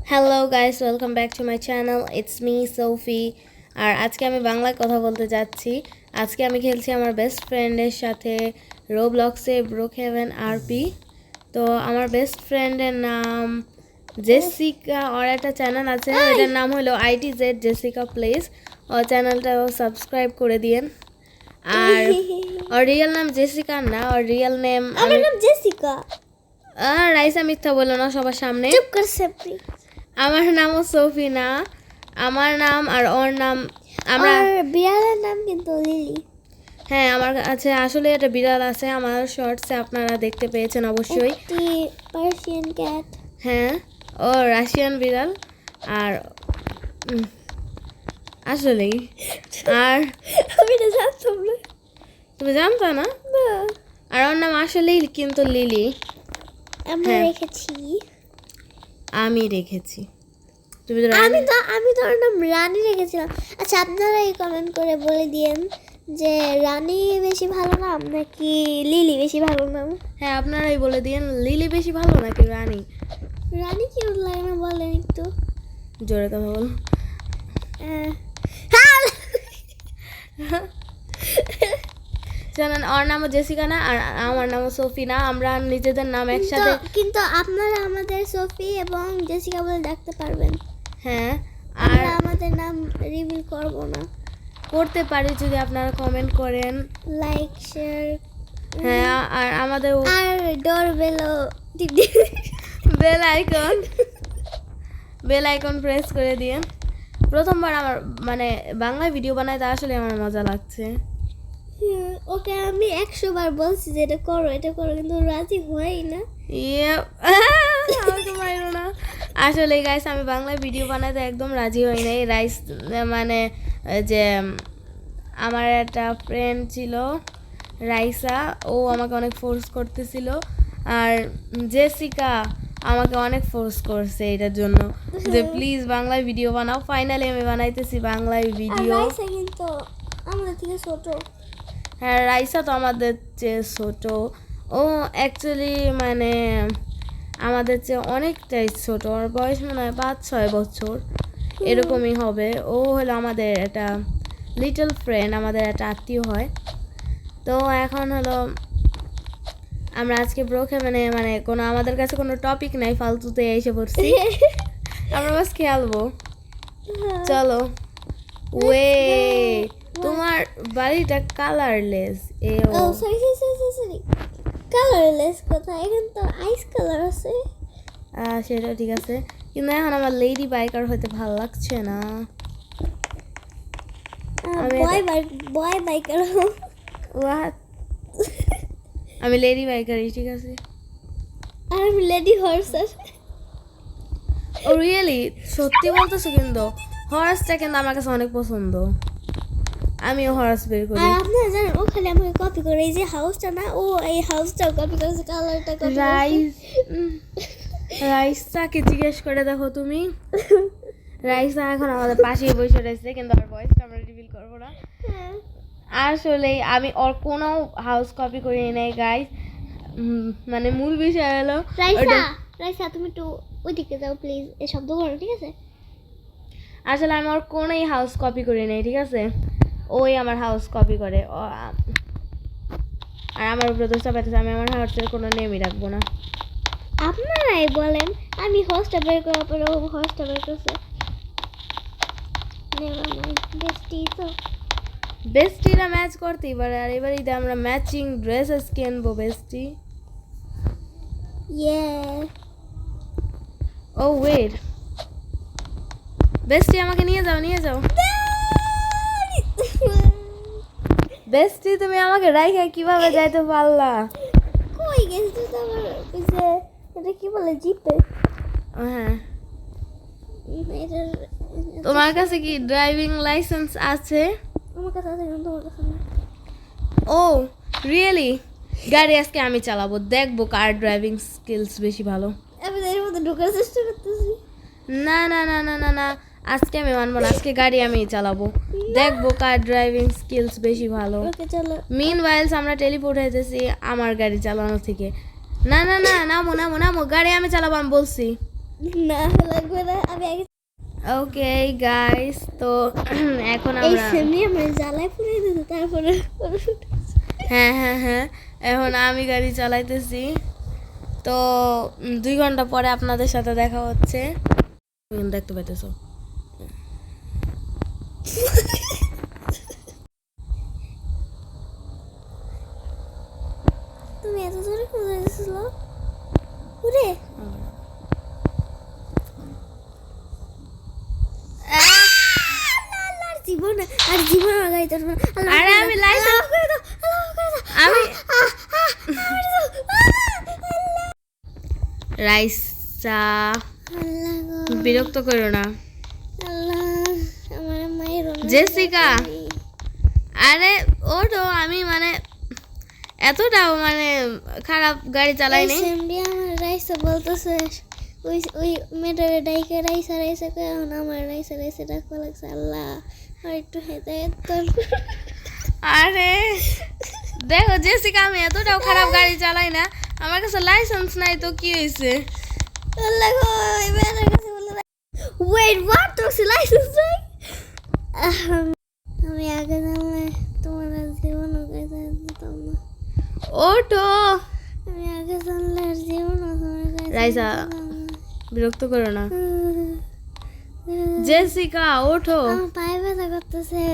Hello guys, welcome back to my channel. It's me Sophie. আর আজকে আমি বাংলায় কথা বলতে যাচ্ছি। আজকে আমি খেলছি আমার বেস্ট ফ্রেন্ডের সাথে রোবলক্সে ব্রোকহেভেন আরপি। তো আমার বেস্ট ফ্রেন্ডের নাম জেসিকা। ওর একটা চ্যানেল আছে, এটার নাম হলো ITZ জেসিকা প্লেস। ও চ্যানেলটাও সাবস্ক্রাইব করে দিয়েন। আর ওর রিয়েল নাম জেসিকা না, ওর রিয়েল নেম আমার নাম জেসিকা। রাইসা মিথ্যা বললো না সবার সামনে। চুপ কর সেপ্রি। আমার নামও সোফি না, আমার নাম আর ওর নাম আমরা বিড়ালের নাম কিন্তু লিলি। হ্যাঁ, আমার কাছে আসলে একটা বিড়াল আছে, আমার শর্টসে আপনারা দেখতে পেয়েছেন অবশ্যই। একটি পার্সিয়ান ক্যাট। হ্যাঁ, ও রাশিয়ান বিড়াল। আর আসলেই আর আমি না জানতাম না। তুমি জানতো না? আর ওর নাম আসলেই কিন্তু লিলি। আমরা হ্যাঁ। রেখেছি। আমি রেখেছি। তুমি তো আমি তো ওর নাম রানী রেখেছিলাম। আচ্ছা, আপনারা এই কমেন্ট করে বলে দিয়েন যে রানী বেশি ভালো নাম নাকি লিলি বেশি ভালো নাম। হ্যাঁ, আপনারাই বলে দিন লিলি বেশি ভালো নাকি রানী। রানী কি লাগে না বলেন একটু। জোরে কথা বল। জানেন ওর নামও জেসিকা না আর আমার নামও সোফি না, আমরা নিজেদের নাম একসাথে। কিন্তু আপনারা আমাদের সোফি এবং জেসিকা বলে ডাকতে পারবেন। হ্যাঁ, আর আমরা আমাদের নাম রিভিল করব না। করতে পারি যদি আপনারা কমেন্ট করেন। Like share. হ্যাঁ, আর আমাদের আর ডোর বেলও বেল আইকন প্রেস করে দিন। প্রথমবার আমার মানে বাংলায় ভিডিও বানাইতে আসলে আমার মজা লাগছে। ওকে আমি 100 বার বলছি যে এটা করো কিন্তু রাজি হয় না। আমাকে মাইরো না। আসলে গাইস, আমি বাংলায় ভিডিও বানাতে একদম রাজি হই নাই। রাইস মানে যে আমার একটা ফ্রেন্ড ছিল রাইসা, ও আমাকে অনেক ফোর্স করতেছিল। আর জেসিকা আমাকে অনেক ফোর্স করছে এটার জন্য যে প্লিজ বাংলায় ভিডিও বানাও। ফাইনালি আমি বানাইতেছি বাংলায় ভিডিও। রাইসা কিন্তু আমাদের থেকে ছোট। হ্যাঁ, রাইসা তো আমাদের চেয়ে ছোট। ও অ্যাকচুয়ালি মানে আমাদের চেয়ে অনেকটাই ছোট। ওর বয়স মনে হয় 5-6 বছর এরকমই হবে। ও হলো আমাদের একটা লিটল ফ্রেন্ড, আমাদের একটা আত্মীয় হয়। তো এখন হলো আমরা আজকে ব্রোকহেভেনে মানে কোনো আমাদের কাছে কোনো টপিক নাই, ফালতুতে এসে পড়ছি। আমরা বাস খেলবো। চলো। ওয়ে, তোমার বাড়িটা কালারলেস। ও সরি কালারলেস কোথায়? এখানে তো আইস কালার আছে। সেটা ঠিক আছে, কিন্তু এখন আমার লেডি বাইকার হতে ভালো লাগছে না। বয় বাইকার। What? আমি লেডি বাইকারই, ঠিক আছে। আর আমি লেডি হর্স। ও রিয়েলি? সত্যি বলতেছো? কিন্তু হর্সটা কিন্তু আমার কাছে অনেক পছন্দ, আমিও হর্স বের করি। আর আপনারা জানেন ও খালি আমাকে কপি করে, এই যে হাউসটা না, ও এই হাউসটাও কপি করেছে, কালারটা কপি রাইসাকে জিজ্ঞেস করে দেখো তুমি। রাইসা এখন আমাদের পাশেই বসে রয়েছে, কিন্তু আর ভয়েসটা আমরা রিভিল করবো না। আসলে আমি ওর কোনো হাউস কপি করি নাই গাইস। মানে মূল বিষয় হলো রাইসা তুমি একটু ওইদিকে যাও প্লিজ, এই শব্দ করো, ঠিক আছে? আসলে আমি ওর কোনোই হাউস কপি করি নাই, ঠিক আছে। ওই আমার হাউস কপি করে আর আমার উপরে দোষটা পাইতেছে। আমি আমার হাউসের কোনো নেমই রাখবো না। আপনারাই বলেন, আমি হোস্টটা বের করার পরে ও হোস্টটা বের করছে। বেস্টিরা ম্যাচ করতেই পারে। আর এবার ঈদে আমরা ম্যাচিং ড্রেসেস কিনবো বেস্টি। ও ওয়েট, বেস্টি আমাকে নিয়ে যাও। বেস্টি তুমি আমাকে রাইখা কিভাবে যাইতে পারলা? কই গেছিস তো? আমার পিছে এটা কি বলে, জিপে। হ্যাঁ, তোমার কাছে কি ড্রাইভিং লাইসেন্স আছে? আমার কাছে আছে কিন্তু তোমার কাছে না। ও রিয়েলি? গাড়ি আজকে আমি চালাবো, দেখবো কার ড্রাইভিং স্কিলস বেশি ভালো। আমি এর মধ্যে ঢোকার চেষ্টা করতেছি। না না না না না না, আজকে আমি মানবো না। আজকে গাড়ি আমি চালাবো, দেখবো কার ড্রাইভিং স্কিলস বেশি ভালো। ওকে চলো। মিনওয়াইলস আমরা টেলিপোর্ট হয়েছি আমার গাড়ি চালানো থেকে। না না না, নামো নামো নামো, গাড়ি আমি চালাবো, আমি বলছি। না লাগবে না, আমি আগে ওকে গাইস, তো এখন এই আমরা সেমনি আমার জ্বালায় পুরে দিত তারপরে হ্যাঁ হ্যাঁ হ্যাঁ, এখন আমি গাড়ি চালাইতেছি। তো 2 ঘন্টা পরে আপনাদের সাথে দেখা হচ্ছে। দেখতে পাইতেছো তুমি এত জোরে কোথায় গেছিল উড়ে? আর জীবন আর গাড়ি তো আরে আমি লাইসেন্স আমি রাইসা বিরক্ত করো না। আমার মায়ের জেসিকা, আরে ওটো আমি মানে এতটাও মানে খারাপ গাড়ি চালাই নাই। সেমডি আমার রাইসা বলতেছে ওই ওই মেটারে ডাইকে রাইসা রাইসা কই এখন আমার রাইসা রাইসা ডাকবা লাগছে। আল্লাহ আর একটু হেদায়েত কর। আরে দেখো জেসিকা, আমি এতটাও খারাপ গাড়ি চালাই না, আমার কাছে লাইসেন্স নাই তো কি হয়েছে? আল্লাহ গো এই মেয়েটার কাছে বলে ওয়েট হোয়াট তোর লাইসেন্স নাই? আমি আগে জানলে তোমার আর জীবনও কাছে দিতাম না। ওটো আমি আগে জানলে আর জীবনও তোমার কাছে রাইসা বিরক্ত করো না। জেসিকা ওঠো, আমার পায়ে ব্যথা করতেছে।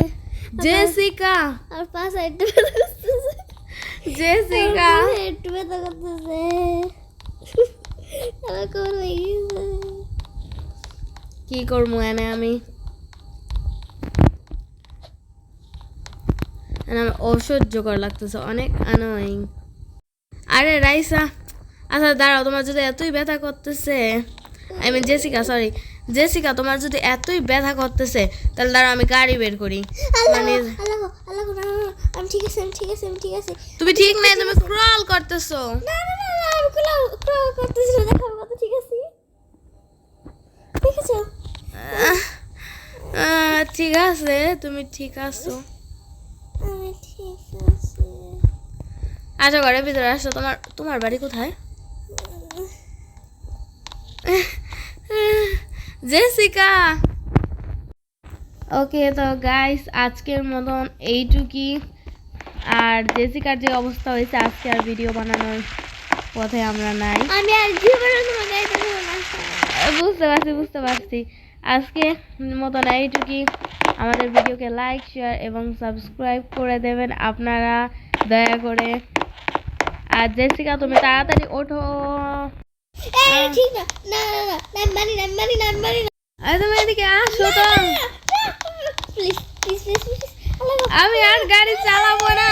জেসিকা আর পাশে একটু ব্যথা করতেছে। জেসিকা একটু ব্যথা করতেছে। আমার কোমর হয়ে গেছে। কি করবো এনে আমি? আমার অসহ্যকর লাগতেছে, অনেক অ্যানোয়িং। আরে রাইসা, আচ্ছা দাঁড়াও, তোমার যদি এতই ব্যথা করতেছে, I mean Jessica, sorry Jessica, তোমার যদি এতই ব্যথা করতেছে তাহলে দাঁড়াও আমি গাড়ি বের করি। মানে আমি ঠিক আছে, আমি ঠিক আছে, আমি ঠিক আছে। তুমি ঠিক নাই, তুমি ক্রল করতেছো। না না না না, আমি ক্রাউ করতেছি না, দেখো আমি কত ঠিক আছি। দেখেছো? ঠিক আছে, তুমি ঠিক আছো। আমি ঠিক আছি। আচ্ছা ঘরের ভিতরে আসো। তোমার তোমার বাড়ি কোথায়? জেসিকা। ওকে তো গাইস, আজকের মতন এইটুকুই। আর জেসিকার যে অবস্থা হয়েছে, আজকে আর ভিডিও বানানোর পথে আমরা নাই। আমি আর জীবনে তোমার গাড়িতে দেবো না। বুঝতে পারছি বুঝতে পারছি। আজকে মতন এইটুকুই। আমাদের ভিডিওকে লাইক, শেয়ার এবং সাবস্ক্রাইব করে দেবেন আপনারা দয়া করে। আর জেসিকা তুমি তাড়াতাড়ি ওঠো। এই ঠিক না, না না না, আমি মানি না, আমি মানি না, আমি মানি না। আরে তুমি এদিকে আসো তো। প্লিজ প্লিজ প্লিজ প্লিজ, আমি আর গাড়ি চালাবো না।